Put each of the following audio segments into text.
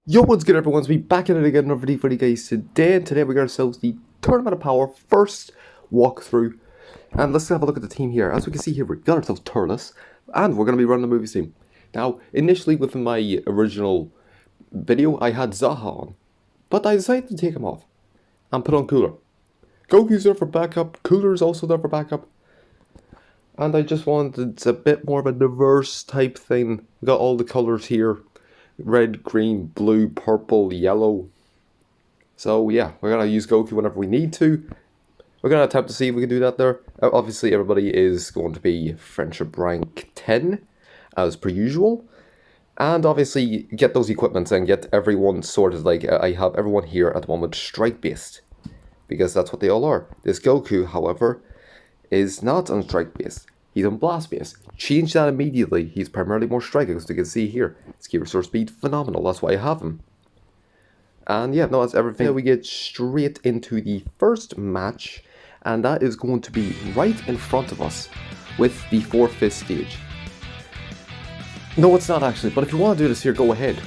Yo, what's good everyone? It's me back at it again, another video for you guys today. And today we got ourselves the Tournament of Power first walkthrough. And let's have a look at the team here. As we can see here, we got ourselves Turles, and we're going to be running the movie team. Now, initially within my original video, I had Zaha on, but I decided to take him off and put on Cooler. Goku's there for backup, Cooler's also there for backup. And I just wanted a bit more of a diverse type thing. We got all the colours here. Red, green, blue, purple, yellow. So yeah, we're gonna use Goku whenever we need to. We're gonna attempt to see if we can do that there. Obviously everybody is going to be friendship rank 10, as per usual. And obviously get those equipments and get everyone sorted. Like I have everyone here at the moment strike based, because that's what they all are. This Goku, however, is not on strike based. He's on blast base. Change that immediately. He's primarily more striker, as you can see here. His key resource speed, phenomenal. That's why I have him. And yeah, no, that's everything. We get straight into the first match, and that is going to be right in front of us with the 4/5 stage. No, it's not actually, but if you want to do this here, go ahead.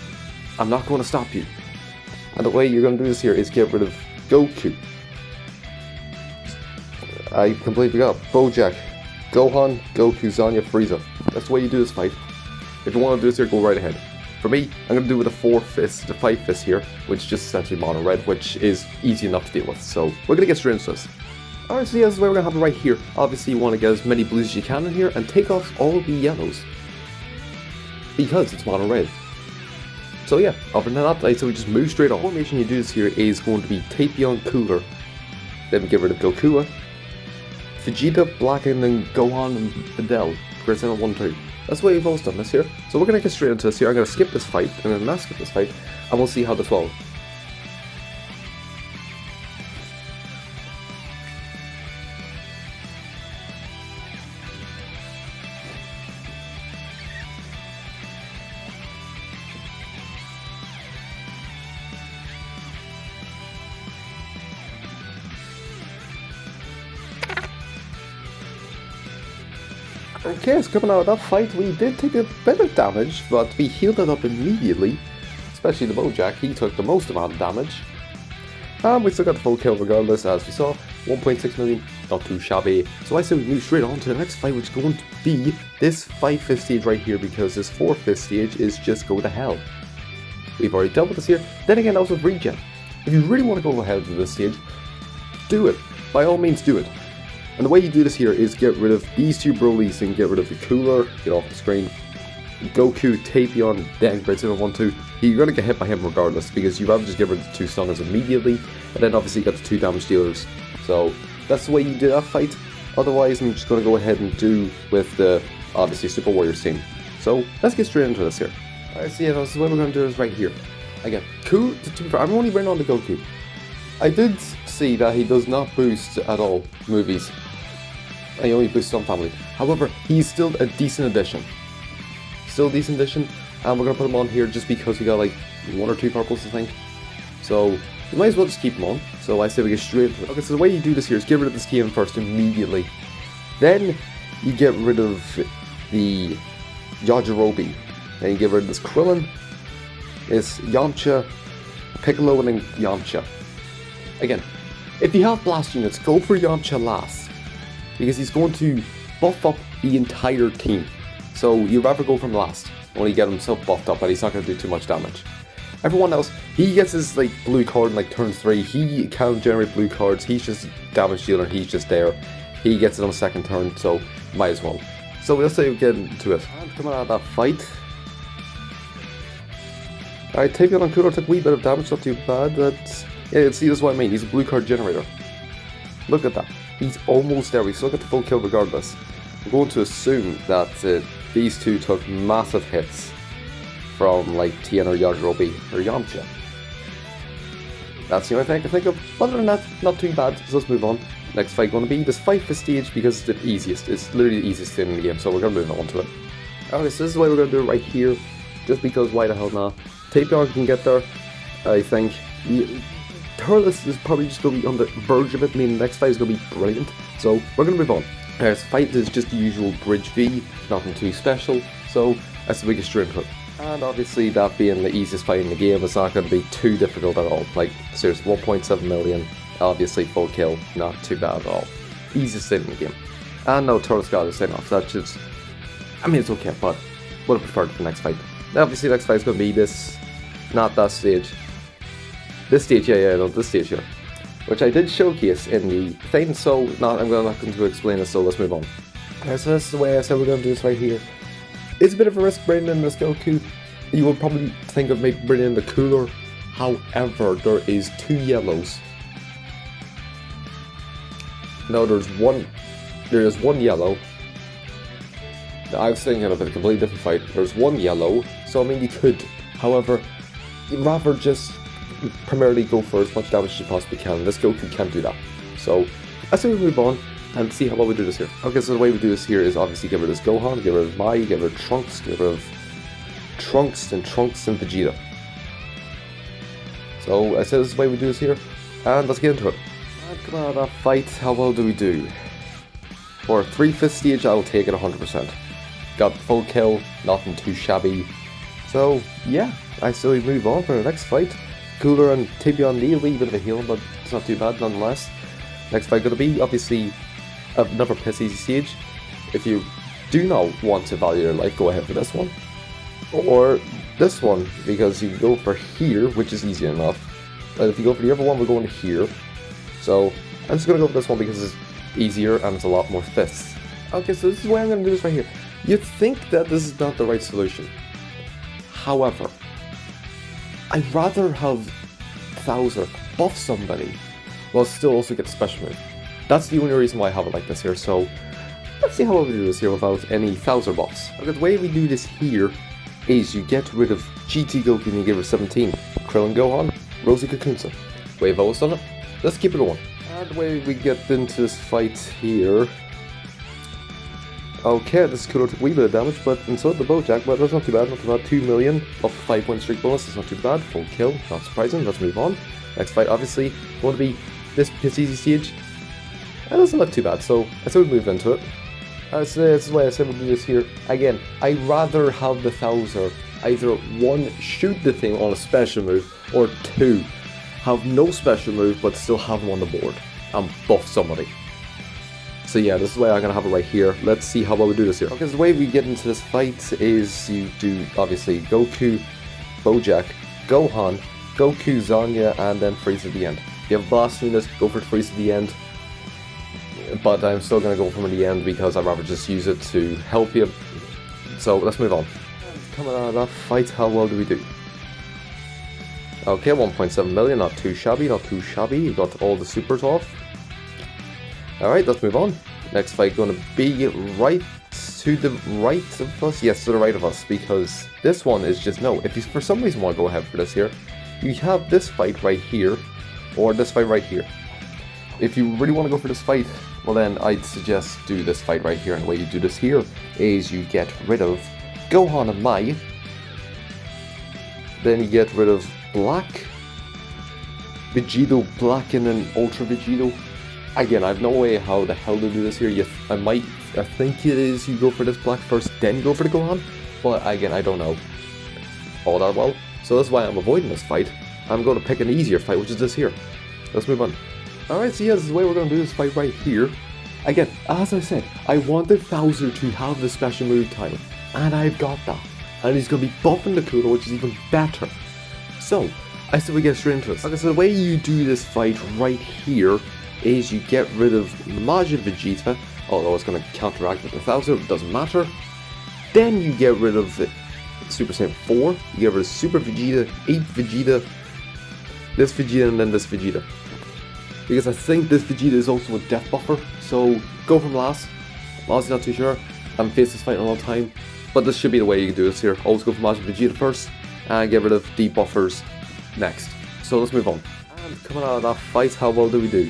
I'm not going to stop you. And the way you're going to do this here is get rid of Goku. I completely forgot. Bojack. Gohan, Goku, Zanya, Frieza. That's the way you do this fight. If you want to do this here, go right ahead. For me, I'm going to do it with the 4/5, the 5/5 here, which is just essentially mono red, which is easy enough to deal with. So we're going to get straight into this. Alright, so yeah, this is where we're going to have it right here. Obviously, you want to get as many blues as you can in here and take off all the yellows, because it's mono red. So yeah, other than that, I'd say we just move straight on. The formation you do this here is going to be Tapion, Cooler. Then we get rid of Gokua, Vegeta, Black, and then Gohan and Videl. Progress in 1-2. That's the way you've always done this here. So we're going to get straight into this here. I'm going to skip this fight, and then not skip this fight, and we'll see how this rolls. Okay, so coming out of that fight, we did take a bit of damage, but we healed it up immediately. Especially the Bojack, he took the most amount of damage. And we still got the full kill regardless, as we saw. 1.6 million, not too shabby. So I say we move straight on to the next fight, which is going to be this 5/5 stage right here, because this 4/5 stage is just go to hell. We've already dealt with this here. Then again, also with regen. If you really want to go ahead with this stage, do it. By all means, do it. And the way you do this here is get rid of these two Brolys and get rid of the Cooler, get off the screen. Goku, Tapion, then Great Super 1-2. You're going to get hit by him regardless, because you'd rather just get rid of the two stunners immediately, and then obviously you got the two damage dealers. So that's the way you do that fight. Otherwise, I'm just going to go ahead and do with the, obviously, Super Warriors team. So let's get straight into this here. Alright, so yeah, this is what we're going to do is right here. Again, to be fair, I'm only running on the Goku. I did see that he does not boost at all movies. He only boosts some family. However, he's still a decent addition. Still a decent addition, and we're going to put him on here just because we got like 1 or 2 purples, I think. So, we might as well just keep him on. So I say we get straight into it. Okay, so the way you do this here is get rid of the Skian first immediately. Then, you get rid of the Yajirobe. Then you get rid of this Krillin, this Yamcha, Piccolo, and then Yamcha. Again, if you have blast units, go for Yamcha last, because he's going to buff up the entire team. So you'd rather go from last, only get himself buffed up, but he's not going to do too much damage. Everyone else, he gets his like blue card in like turn 3, he can generate blue cards, he's just damage dealer, he's just there. He gets it on the second turn, so might as well. So let's say we get into it. And coming out of that fight. Alright, Tapion on Cooler took a wee bit of damage, not too bad. Yeah, see, that's what I mean, he's a blue card generator. Look at that. He's almost there. We still got the full kill regardless. I'm going to assume that these two took massive hits from like Tien or Yajirobe or Yamcha. That's the only thing I can think of. Other than that, not too bad. So let's move on. Next fight going to be this 5/5 stage, because it's the easiest. It's literally the easiest thing in the game, so we're going to move on to it. Okay, so this is the way we're going to do it right here. Just because why the hell not? Tapion can get there, I think. Turles is probably just going to be on the verge of it. I mean, the next fight is going to be brilliant. So we're going to move on. This fight is just the usual bridge V, nothing too special. So that's the biggest straight hook. And obviously that being the easiest fight in the game, it's not going to be too difficult at all. Like, seriously, 1.7 million, obviously full kill, not too bad at all. Easiest thing in the game. And no, Turtles got his thing off, that's just, I mean, it's okay, but would have preferred for the next fight. Obviously, the next fight is going to be this, not that stage. This stage, no, this stage here. Which I did showcase in the thing, so I'm not going to explain it, so let's move on. So this is the way I said we're going to do this right here. It's a bit of a risk bringing in this Goku. You would probably think of maybe bringing in the Cooler. However, there is 2 yellows. No, there is one yellow. I was thinking of a completely different fight. There's 1 yellow, so I mean you could. However, you'd rather just primarily go for as much damage as you possibly can. This Goku can't do that. So I say we move on and see how well we do this here. Okay, so the way we do this here is obviously get rid of this Gohan, get rid of Mai, get rid of Trunks, get rid of Trunks and Vegeta. So I said this is the way we do this here, and let's get into it. And come out of that fight, how well do we do? For 3/5 stage, I will take it 100%. Got full kill, nothing too shabby. So yeah, I say we move on for the next fight. Cooler and Tibion need a wee bit of a healing, but it's not too bad nonetheless. Next fight going to be obviously another piss easy stage. If you do not want to value your life, go ahead for this one. Or this one, because you can go for here, which is easy enough. But if you go for the other one, we're going to here. So I'm just going to go for this one because it's easier and it's a lot more fists. Okay, so this is why I'm going to do this right here. You'd think that this is not the right solution. However, I'd rather have Thouser buff somebody while still also get special move. That's the only reason why I have it like this here, so let's see how well we do this here without any Thouser buffs. Okay, the way we do this here is you get rid of GT Goku and you give her 17. Krillin Gohan, Rosie Kakunsa. Way I've always done it. Let's keep it going. And the way we get into this fight here. Okay, this Cooler took a wee bit of damage, but and so did the Bojack, but that's not too bad, not too bad. 2 million off 5-point streak bonus, that's not too bad. Full kill, not surprising, let's move on. Next fight, obviously, going to be this easy stage. That doesn't look too bad, so I said we'd move into it. This is why I said we'll do this here. Again, I'd rather have the Thouser either 1, shoot the thing on a special move, or 2, have no special move but still have them on the board and buff somebody. So yeah, this is why I'm going to have it right here. Let's see how well we do this here. Okay, so the way we get into this fight is you do, obviously, Goku, Bojack, Gohan, Goku, Zanya, and then Frieza at the end. If you have Blast Unit, go for Frieza at the end. But I'm still going to go for him at the end because I'd rather just use it to help you. So let's move on. Coming out of that fight, how well do we do? Okay, 1.7 million, not too shabby, not too shabby. You got all the supers off. Alright, let's move on. Next fight going to be right to the right of us. Yes, to the right of us, because this one is just no. If you for some reason want to go ahead for this here, you have this fight right here, or this fight right here. If you really want to go for this fight, well then I'd suggest do this fight right here. And the way you do this here is you get rid of Gohan and Mai. Then you get rid of Black, Vegito, Black, and then Ultra Vegito. Again, I have no way how the hell to do this here. I think it is you go for this Black first, then you go for the Gohan. But again, I don't know all that well. So that's why I'm avoiding this fight. I'm going to pick an easier fight, which is this here. Let's move on. Alright, so yeah, this is the way we're going to do this fight right here. Again, as I said, I wanted Thouser to have the special move time. And I've got that. And he's going to be buffing the Cooler, which is even better. So, I said we get straight into this. Okay, so the way you do this fight right here is you get rid of Majin Vegeta, although it's going to counteract with the Thouser, it doesn't matter. Then you get rid of the Super Saiyan 4, you get rid of Super Vegeta, 8 Vegeta, this Vegeta, and then this Vegeta. Because I think this Vegeta is also a death buffer, so go from last. Honestly, not too sure. I haven't faced this fight in a long time, but this should be the way you can do this here. Always go for Majin Vegeta first, and get rid of the buffers next. So let's move on. And coming out of that fight, how well do we do?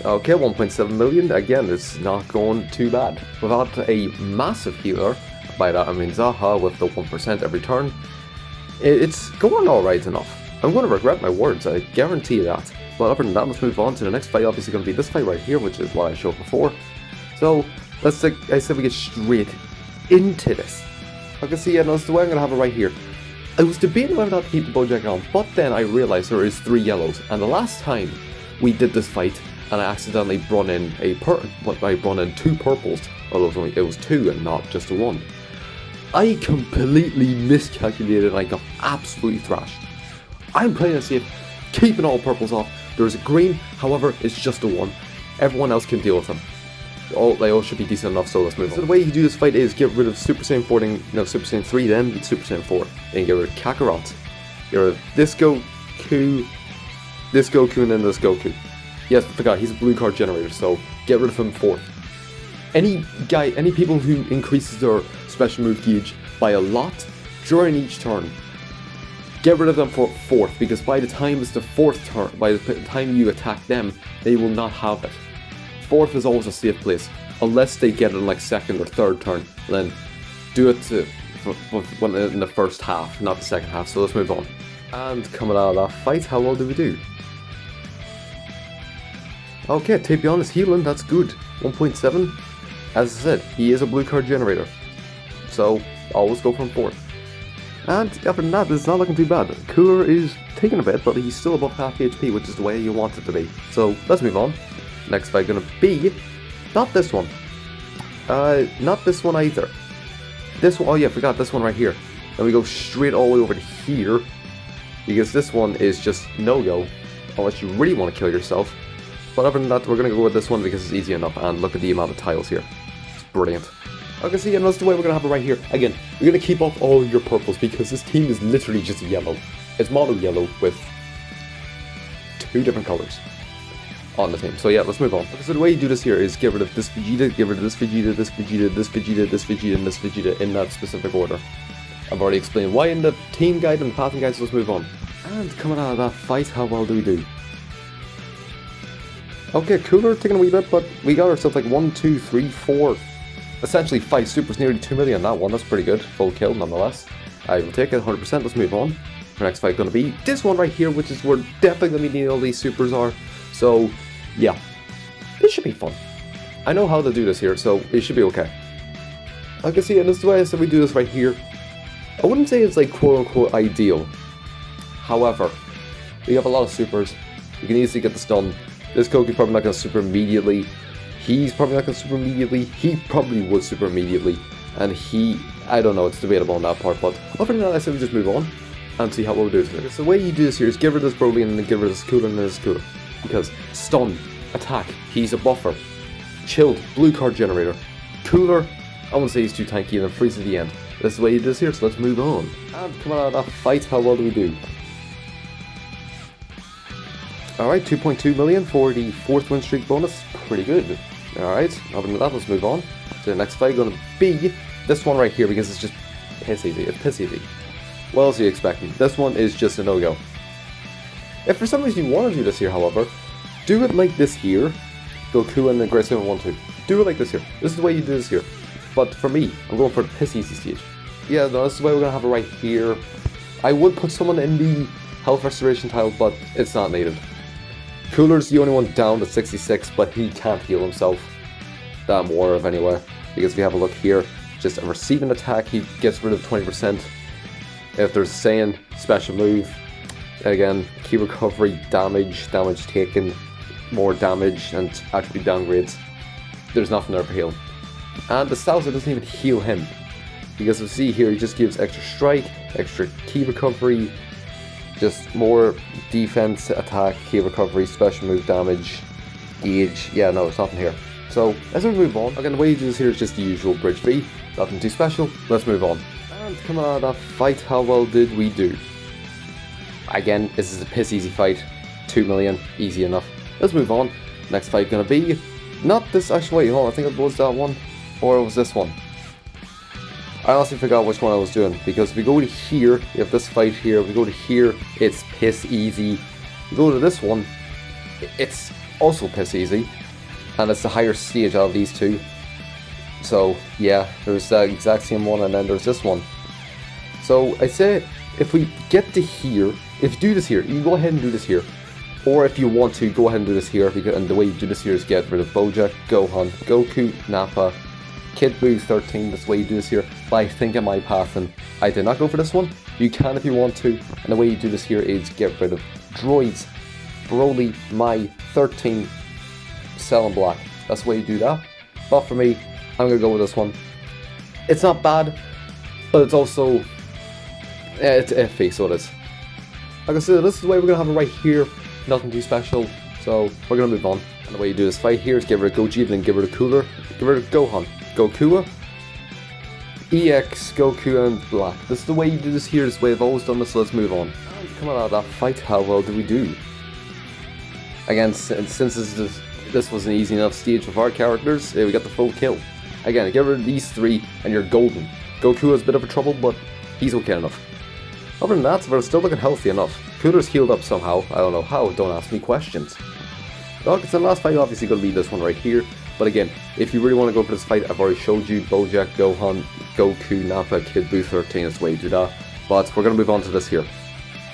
Okay, 1.7 million. Again, it's not going too bad. Without a massive healer, by that I mean Zaha with the 1% every turn, it's going alright enough. I'm going to regret my words, I guarantee that. But other than that, let's move on to the next fight. Obviously going to be this fight right here, which is what I showed before. So, I said we get straight into this. I can see, yeah, no, that's the way I'm going to have it right here. I was debating whether or not to keep the Bojack on, but then I realised there is 3 yellows, and the last time we did this fight, and I accidentally brought in I brought in 2 purples, although it was 2 and not just a 1. I completely miscalculated and I got absolutely thrashed. I'm playing it safe, keeping all purples off. There's a green, however, it's just a 1. Everyone else can deal with them. They all should be decent enough, so let's move on. So the way you do this fight is get rid of Super Saiyan 4, Super Saiyan 3, then Super Saiyan 4. Then get rid of Kakarot. Get rid of this Goku, and then this Goku. Yes, I forgot, he's a blue card generator, so get rid of him 4th. Any people who increases their special move gauge by a lot during each turn, get rid of them for 4th, because by the time it's the 4th turn, by the time you attack them, they will not have it. 4th is always a safe place, unless they get it in like 2nd or 3rd turn, then do it in the first half, not the second half, so let's move on. And coming out of that fight, how well do we do? Okay, Tapion is healing, that's good. 1.7. As I said, he is a blue card generator, so always go from 4th. And after that, it's not looking too bad. Cooler is taking a bit, but he's still above half HP, which is the way you want it to be. So let's move on. Next fight gonna be not this one. Not this one either. This one, oh yeah, I forgot this one right here. Then we go straight all the way over to here, because this one is just no-go, unless you really want to kill yourself. But other than that, we're gonna go with this one because it's easy enough, and look at the amount of tiles here. It's brilliant. Okay, see, and that's the way we're gonna have it right here. Again, you're gonna keep off all your purples because this team is literally just yellow. It's mono yellow with 2 different colors on the team. So yeah, let's move on. Okay, so the way you do this here is get rid of this Vegeta, get rid of this Vegeta, this Vegeta, this Vegeta, this Vegeta, and this Vegeta in that specific order. I've already explained why in the team guide and the pathing guide, so let's move on. And coming out of that fight, how well do we do? Okay, Cooler taking a wee bit, but we got ourselves like 1, 2, 3, 4. Essentially 5 supers, nearly 2 million on that one. That's pretty good. Full kill nonetheless. I will take it 100%. Let's move on. Our next fight going to be this one right here, which is where definitely going to be needing all these supers are. So yeah, this should be fun. I know how to do this here, so it should be okay. I can see it, and this is the way I said we do this right here. I wouldn't say it's like quote unquote ideal. However, we have a lot of supers. You can easily get this done. This Goku's probably not going to super immediately. He's probably not going to super immediately. He probably would super immediately. And I don't know, it's debatable on that part. But other than that, I say we just move on and see how we'll do it. So the way you do this here is give her this Broly and then give her this Cooler and then this Cooler. Because stun, attack, he's a buffer. Chilled, blue card generator. Cooler, I wouldn't say he's too tanky, and then freeze at the end. This is the way you do this here, so let's move on. And coming out of that fight, how well do we do? Alright, 2.2 million for the 4th win streak bonus. Pretty good. Alright, other than that, let's move on. So the next fight going to be this one right here, because it's just piss easy. It's piss easy. What else are you expecting? This one is just a no-go. If for some reason you want to do this here, however, do it like this here. Goku and the Great 712. Do it like this here. This is the way you do this here. But for me, I'm going for the piss easy stage. Yeah, no, this is the way we're going to have it right here. I would put someone in the health restoration tile, but it's not needed. Cooler's the only one down to 66, but he can't heal himself that I'm aware of anyway. Because if you have a look here, just a receiving attack, he gets rid of 20%. If there's a Saiyan special move, again, key recovery, damage taken, more damage, and attribute downgrades. There's nothing there for heal. And the Salsa doesn't even heal him. Because if you see here, he just gives extra strike, extra key recovery, just more defense, attack, key recovery, special move damage, gauge. Yeah, no, it's nothing here. So, as we move on, again, the way you do this here is just the usual bridge V. Nothing too special. Let's move on. And coming out of that fight, how well did we do? Again, this is a piss easy fight. 2 million, easy enough. Let's move on. Next fight gonna be not this. Actually, wait, hold on. I think it was that one, or it was this one. I honestly forgot which one I was doing, because if we go to here, we have this fight here. If we go to here, it's piss easy. If we go to this one, it's also piss easy, and it's the higher stage out of these two. So yeah, there's that exact same one, and then there's this one. So I say, if we get to here, if you do this here, you can go ahead and do this here. Or if you want to, go ahead and do this here, because, and the way you do this here is get rid of Bojack, Gohan, Goku, Nappa, Kid Buu 13, that's the way you do this here. but I think I might pass, and I did not go for this one. You can if you want to, and the way you do this here is get rid of droids, Broly, my 13, Cell and Black. That's the way you do that. But for me, I'm going to go with this one. It's not bad, but it's also, it's iffy, so it is. Like I said, this is the way we're going to have it right here. Nothing too special, so we're going to move on. And the way you do this fight here is get rid of Gogeta, then get rid of Cooler, get rid of Gohan, Gokua, EX, Goku, and Black. This is the way you do this here, this is the way I've always done this, so let's move on. And coming out of that fight, how well do we do? Again, since this was an easy enough stage with our characters, we got the full kill. Again, get rid of these three, and you're golden. Goku has a bit of a trouble, but he's okay enough. Other than that, we're still looking healthy enough. Cooler's healed up somehow, I don't know how, don't ask me questions. Well, it's the last fight, obviously going to be this one right here. But again, if you really want to go for this fight, I've already showed you Bojack, Gohan, Goku, Nappa, Kid Buu 13 is the way to do that. But we're going to move on to this here.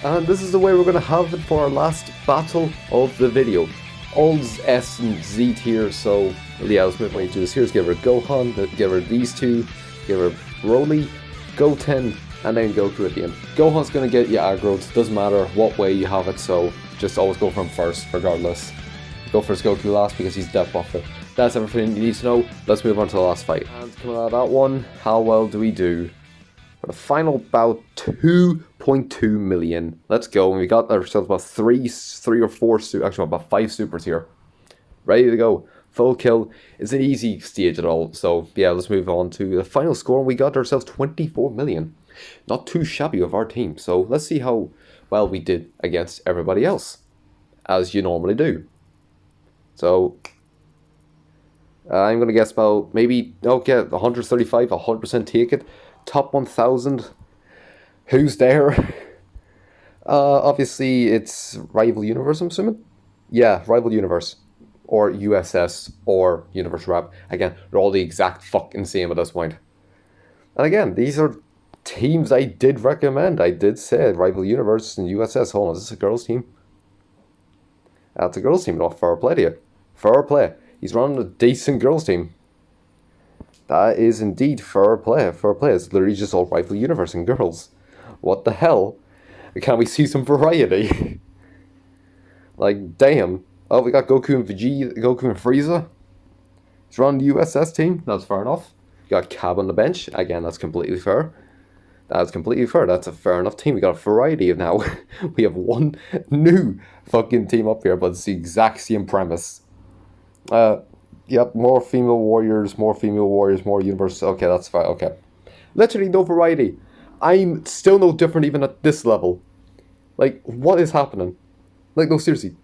And this is the way we're going to have it for our last battle of the video. All's S and Z tier, so yeah, let's move on to this here. Let's get rid of Gohan, get rid of these two, get rid of Broly, Goten, and then Goku at the end. Gohan's going to get you aggroed, doesn't matter what way you have it, so just always go for him first, regardless. Go for his Goku last because he's death buffed. That's everything you need to know. Let's move on to the last fight. And coming out of that one, how well do we do? For the final bout, 2.2 million. Let's go. And we got ourselves about three or four, actually about 5 supers here. Ready to go. Full kill. It's an easy stage at all. So yeah, let's move on to the final score. We got ourselves 24 million. Not too shabby of our team. So let's see how well we did against everybody else, as you normally do. So I'm going to guess about maybe, okay, 135, 100% take it. Top 1000. Who's there? Obviously, it's Rival Universe, I'm assuming? Yeah, Rival Universe. Or USS, or Universe Rap. Again, they're all the exact fucking same at this point. And again, these are teams I did recommend. I did say Rival Universe and USS. Hold on, is this a girls' team? That's a girls' team, not fair play to you. Fair play. He's running a decent girls' team. That is indeed fair play. Fair play. It's literally just all Rival Universe and girls. What the hell? Can we see some variety? Like, damn. Oh, we got Goku and Vegeta, Goku and Frieza. He's running the USS team. That's fair enough. You got Cab on the bench. Again, that's completely fair. That's completely fair. That's a fair enough team. We got a variety of now. We have one new fucking team up here, but it's the exact same premise. Yep, more female warriors, more universe. Okay, that's fine. Okay. Literally no variety. I'm still no different even at this level. Like, what is happening? Like, no, seriously.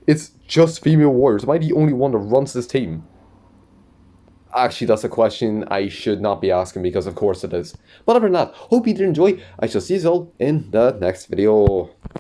It's just female warriors. Am I the only one that runs this team? Actually, that's a question I should not be asking because of course it is. But other than that, hope you did enjoy. I shall see you all in the next video.